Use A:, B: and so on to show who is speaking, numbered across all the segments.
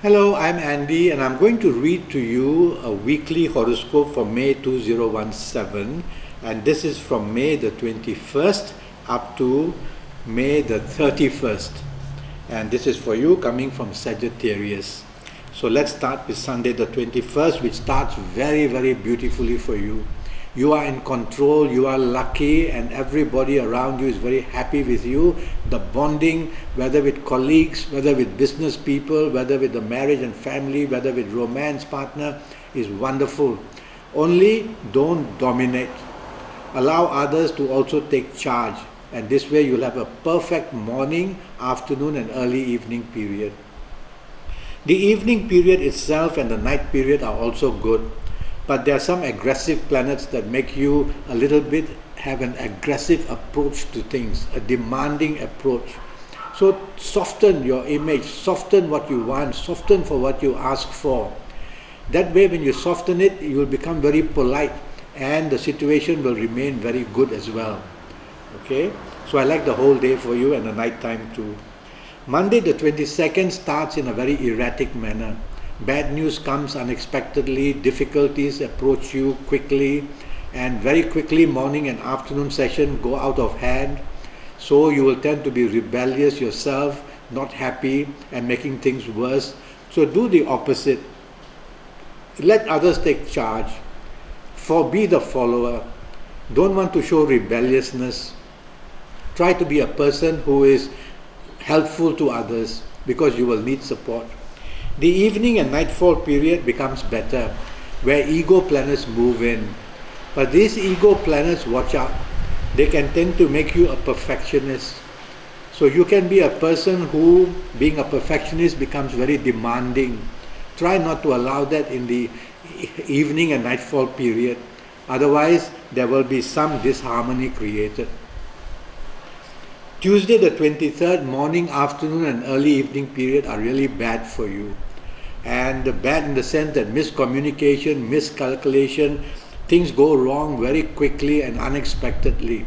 A: Hello, I'm Andy and I'm going to read to you a weekly horoscope for May 2017, and this is from May the 21st up to May the 31st, and this is for you coming from Sagittarius. So let's start with Sunday the 21st, which starts very beautifully for you. You are in control, you are lucky, and everybody around you is very happy with you. The bonding, whether with colleagues, whether with business people, whether with the marriage and family, whether with romance partner, is wonderful. Only don't dominate. Allow others to also take charge, and this way you'll have a perfect morning, afternoon and early evening period. The evening period itself and the night period are also good. But there are some aggressive planets that make you a little bit have an aggressive approach to things, a demanding approach. So soften your image, soften what you want, soften for what you ask for. That way when you soften it, you will become very polite and the situation will remain very good as well. Okay? So I like the whole day for you and the night time too. Monday the 22nd starts in a very erratic manner. Bad news comes unexpectedly, difficulties approach you quickly, and very quickly morning and afternoon session go out of hand. So you will tend to be rebellious yourself, not happy and making things worse. So do the opposite. Let others take charge. Be the follower. Don't want to show rebelliousness. Try to be a person who is helpful to others because you will need support. The evening and nightfall period becomes better, where ego planets move in. But these ego planets, watch out, they can tend to make you a perfectionist. So you can be a person who, being a perfectionist, becomes very demanding. Try not to allow that in the evening and nightfall period. Otherwise, there will be some disharmony created. Tuesday the 23rd, morning, afternoon and early evening period are really bad for you. And bad in the sense that miscommunication, miscalculation, things go wrong very quickly and unexpectedly.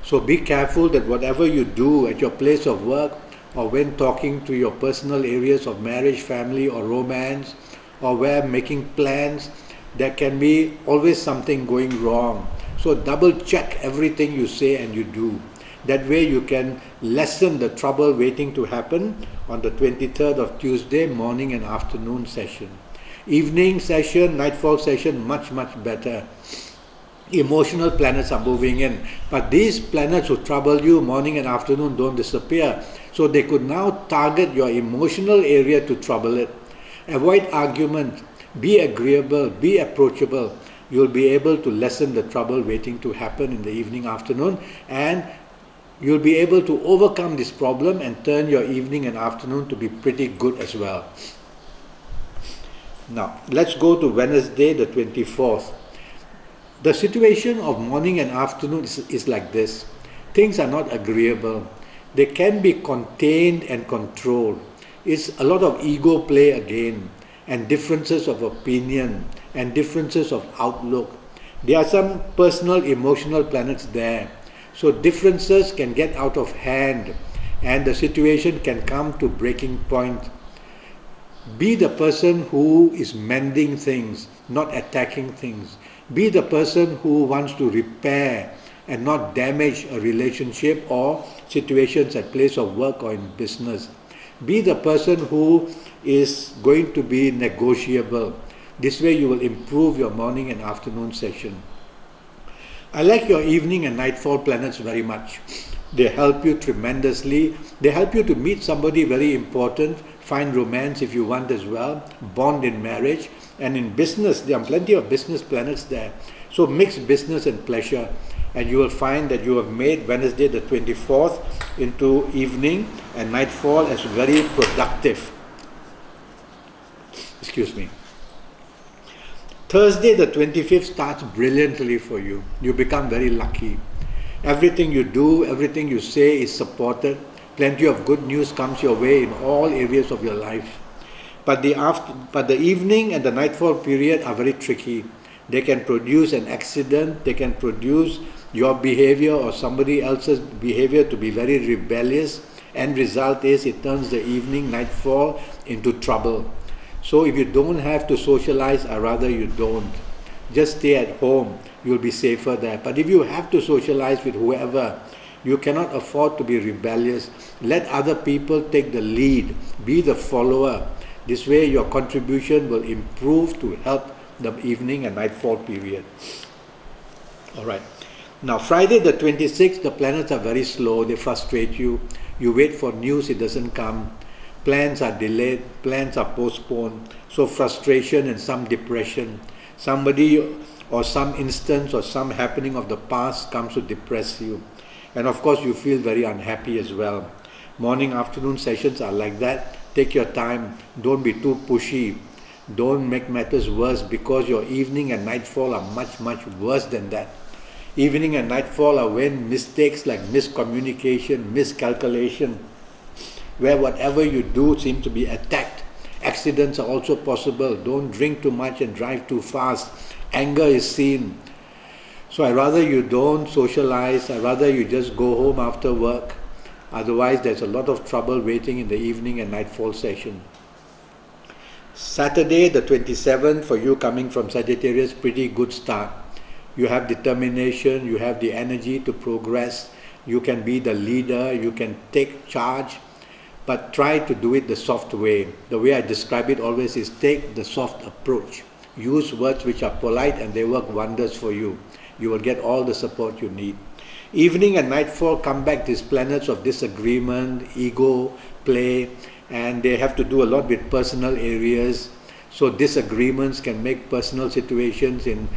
A: So be careful that whatever you do at your place of work or when talking to your personal areas of marriage, family or romance, or where making plans, there can be always something going wrong. So double check everything you say and you do. That way you can lessen the trouble waiting to happen on the 23rd of Tuesday, morning and afternoon session. Evening session, nightfall session, much better. Emotional planets are moving in. But these planets who trouble you morning and afternoon don't disappear. So they could now target your emotional area to trouble it. Avoid argument. Be agreeable. Be approachable. You'll be able to lessen the trouble waiting to happen in the evening, afternoon, and you'll be able to overcome this problem and turn your evening and afternoon to be pretty good as well. Now, let's go to Wednesday the 24th. The situation of morning and afternoon is like this. Things are not agreeable. They can be contained and controlled. It's a lot of ego play again, and differences of opinion, and differences of outlook. There are some personal, emotional planets there. So differences can get out of hand and the situation can come to breaking point. Be the person who is mending things, not attacking things. Be the person who wants to repair and not damage a relationship or situations at place of work or in business. Be the person who is going to be negotiable. This way you will improve your morning and afternoon session. I like your evening and nightfall planets very much. They help you tremendously. They help you to meet somebody very important, find romance if you want as well, bond in marriage, and in business, there are plenty of business planets there. So mix business and pleasure, and you will find that you have made Wednesday the 24th into evening and nightfall as very productive. Excuse me. Thursday the 25th starts brilliantly for you. You become very lucky. Everything you do, everything you say is supported. Plenty of good news comes your way in all areas of your life. But the evening and the nightfall period are very tricky. They can produce an accident, they can produce your behavior or somebody else's behavior to be very rebellious. End result is it turns the evening, nightfall into trouble. So if you don't have to socialize, I rather you don't. Just stay at home, you'll be safer there. But if you have to socialize with whoever, you cannot afford to be rebellious. Let other people take the lead, be the follower. This way your contribution will improve to help the evening and nightfall period. Alright. Now Friday the 26th, the planets are very slow, they frustrate you. You wait for news, it doesn't come. Plans are delayed, plans are postponed. So frustration and some depression. Somebody or some instance or some happening of the past comes to depress you. And of course you feel very unhappy as well. Morning, afternoon sessions are like that. Take your time, don't be too pushy. Don't make matters worse, because your evening and nightfall are much worse than that. Evening and nightfall are when mistakes like miscommunication, miscalculation, where whatever you do seems to be attacked. Accidents are also possible. Don't drink too much and drive too fast. Anger is seen. So I rather you don't socialize. I rather you just go home after work. Otherwise there's a lot of trouble waiting in the evening and nightfall session. Saturday the 27th, for you coming from Sagittarius, pretty good start. You have determination, you have the energy to progress, you can be the leader, you can take charge, but try to do it the soft way. The way I describe it always is take the soft approach. Use words which are polite and they work wonders for you. You will get all the support you need. Evening and nightfall come back these planets of disagreement, ego, play, and they have to do a lot with personal areas. So disagreements can make personal situations in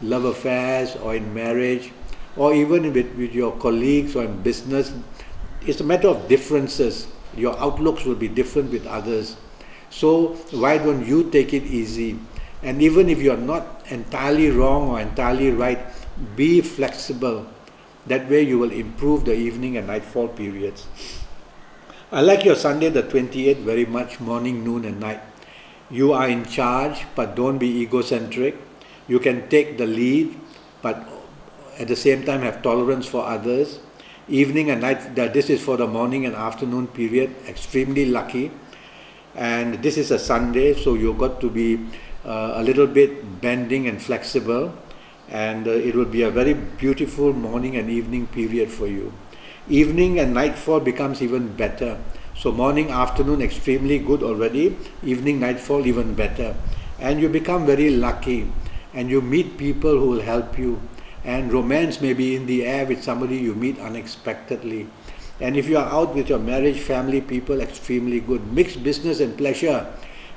A: love affairs or in marriage, or even with your colleagues or in business. It's a matter of differences. Your outlooks will be different with others. So why don't you take it easy? And even if you're not entirely wrong or entirely right, be flexible. That way you will improve the evening and nightfall periods. I like your Sunday the 28th very much, morning, noon and night. You are in charge, but don't be egocentric. You can take the lead, but at the same time have tolerance for others. Evening and night, this is for the morning and afternoon period, extremely lucky. And this is a Sunday, so you've got to be a little bit bending and flexible. And it will be a very beautiful morning and evening period for you. Evening and nightfall becomes even better. So morning, afternoon, extremely good already. Evening, nightfall, even better. And you become very lucky. And you meet people who will help you. And romance may be in the air with somebody you meet unexpectedly. And if you are out with your marriage, family, people, extremely good. Mix business and pleasure,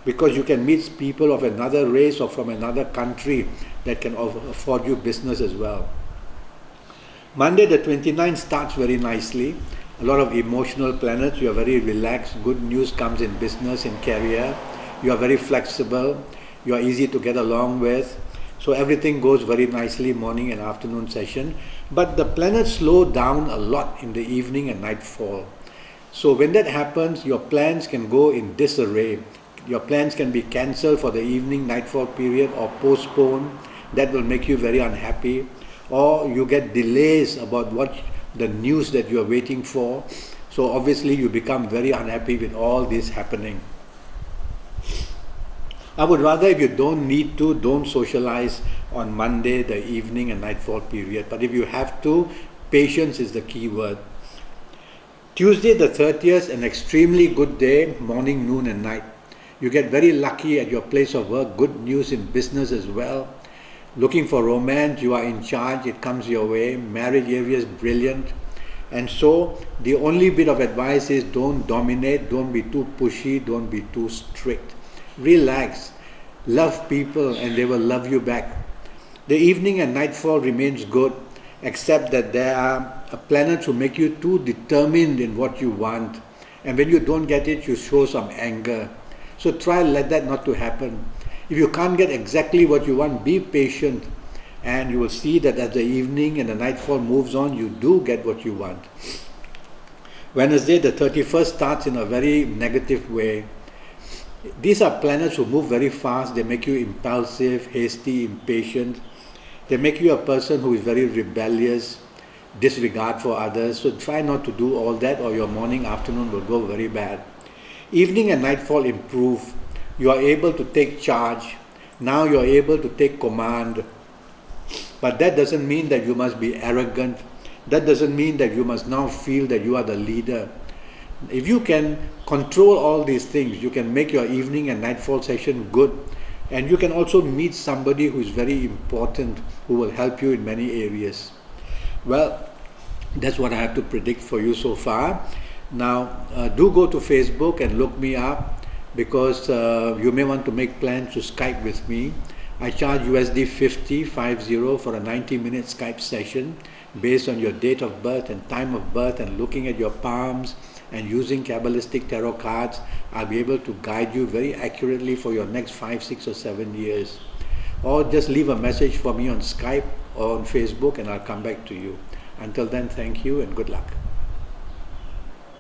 A: because you can meet people of another race or from another country that can afford you business as well. Monday the 29th starts very nicely. A lot of emotional planets. You are very relaxed. Good news comes in business, in career. You are very flexible. You are easy to get along with. So everything goes very nicely, morning and afternoon session. But the planets slow down a lot in the evening and nightfall. So when that happens, your plans can go in disarray. Your plans can be cancelled for the evening, nightfall period, or postponed. That will make you very unhappy. Or you get delays about what the news that you are waiting for. So obviously you become very unhappy with all this happening. I would rather, if you don't need to, don't socialize on Monday, the evening and nightfall period. But if you have to, patience is the key word. Tuesday the 30th, an extremely good day, morning, noon and night. You get very lucky at your place of work, good news in business as well. Looking for romance, you are in charge, it comes your way. Marriage area is brilliant. And so the only bit of advice is don't dominate, don't be too pushy, don't be too strict. Relax, love people and they will love you back. The evening and nightfall remains good, except that there are planets who make you too determined in what you want. And when you don't get it, you show some anger. So try let that not to happen. If you can't get exactly what you want, be patient, and you will see that as the evening and the nightfall moves on, you do get what you want. Wednesday the 31st starts in a very negative way. These are planets who move very fast. They make you impulsive, hasty, impatient. They make you a person who is very rebellious, disregard for others. So try not to do all that, or your morning, afternoon will go very bad. Evening and nightfall improve. You are able to take charge. Now you are able to take command. But that doesn't mean that you must be arrogant. That doesn't mean that you must now feel that you are the leader. If you can control all these things, you can make your evening and nightfall session good. And you can also meet somebody who is very important, who will help you in many areas. Well, that's what I have to predict for you so far. Now, do go to Facebook and look me up, because you may want to make plans to Skype with me. I charge USD 50 for a 90-minute Skype session based on your date of birth and time of birth, and looking at your palms and using Kabbalistic tarot cards. I'll be able to guide you very accurately for your next 5, 6 or 7 years. Or just leave a message for me on Skype or on Facebook and I'll come back to you. Until then, thank you and good luck.